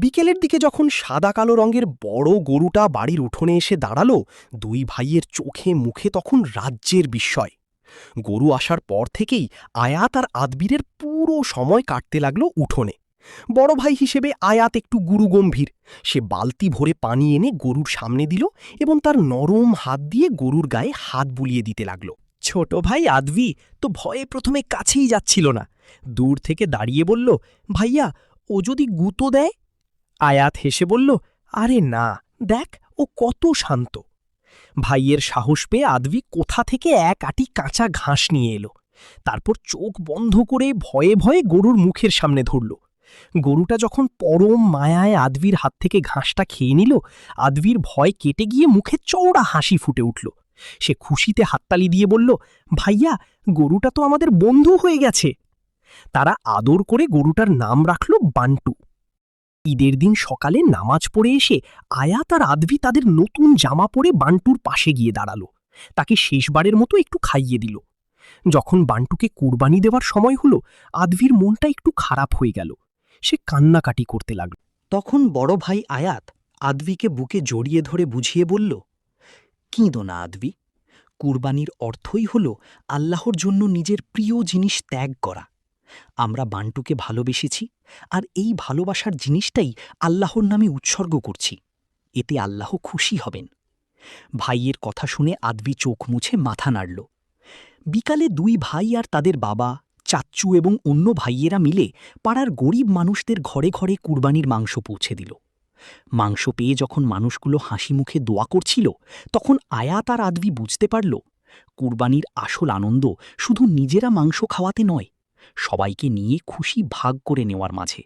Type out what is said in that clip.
বিকেলের দিকে যখন সাদা কালো রঙের বড় গরুটা বাড়ির উঠোনে এসে দাঁড়ালো, দুই ভাইয়ের চোখে মুখে তখন রাজ্যের বিস্ময়। গরু আসার পর থেকেই আয়াত আর আদবিরের পুরো সময় কাটতে লাগলো উঠোনে। বড় ভাই হিসেবে আয়াত একটু গুরুগম্ভীর। সে বালতি ভরে পানি এনে গরুর সামনে দিল এবং তার নরম হাত দিয়ে গরুর গায়ে হাত বুলিয়ে দিতে লাগল। ছোট ভাই আদবি তো ভয়ে প্রথমে কাছেই যাচ্ছিল না। দূর থেকে দাঁড়িয়ে বলল, ভাইয়া, ও যদি গুঁতো দেয়? আয়াত হেসে বলল, আরে না, দেখ ও কত শান্ত। ভাইয়ের সাহস পেয়ে আদবি কোথা থেকে এক আটি কাঁচা ঘাস নিয়ে এলো। তারপর চোখ বন্ধ করে ভয়ে ভয়ে গরুর মুখের সামনে ধরল। গরুটা যখন পরম মায়ায় আদবির হাত থেকে ঘাসটা খেয়ে নিল, আদবির ভয় কেটে গিয়ে মুখে চওড়া হাসি ফুটে উঠল। সে খুশিতে হাততালি দিয়ে বলল, ভাইয়া, গরুটা তো আমাদের বন্ধু হয়ে গেছে। তারা আদর করে গরুটার নাম রাখল বান্টু। ঈদের দিন সকালে নামাজ পড়ে এসে আয়াত আর আদবি তাদের নতুন জামা পরে বান্টুর পাশে গিয়ে দাঁড়ালো। তাকে শেষবারের মতো একটু খাইয়ে দিল। যখন বান্টুকে কুরবানি দেওয়ার সময় হলো, আদবির মনটা একটু খারাপ হয়ে গেল। সে কান্নাকাটি করতে লাগল। তখন বড় ভাই আয়াত আদবিকে বুকে জড়িয়ে ধরে বুঝিয়ে বলল, কিঁদো না আদবি, কুরবানির অর্থই হল আল্লাহর জন্য নিজের প্রিয় জিনিস ত্যাগ করা। আমরা বান্টুকে ভালোবেসেছি, আর এই ভালোবাসার জিনিসটাই আল্লাহর নামে উৎসর্গ করছি। এতে আল্লাহ খুশি হবেন। ভাইয়ের কথা শুনে আদবি চোখ মুছে মাথা নাড়ল। বিকালে দুই ভাই আর তাদের বাবা, চাচ্চু এবং অন্য ভাইয়েরা মিলে পাড়ার গরিব মানুষদের ঘরে ঘরে কুরবানির মাংস পৌঁছে দিল। মাংস পেয়ে যখন মানুষগুলো হাসি মুখে দোয়া করছিল, তখন আয়াত আর আদবি বুঝতে পারল, কুরবানির আসল আনন্দ শুধু নিজেরা মাংস খাওয়াতে নয়, সবাইকে নিয়ে খুশি ভাগ করে নেওয়ার মাঝে।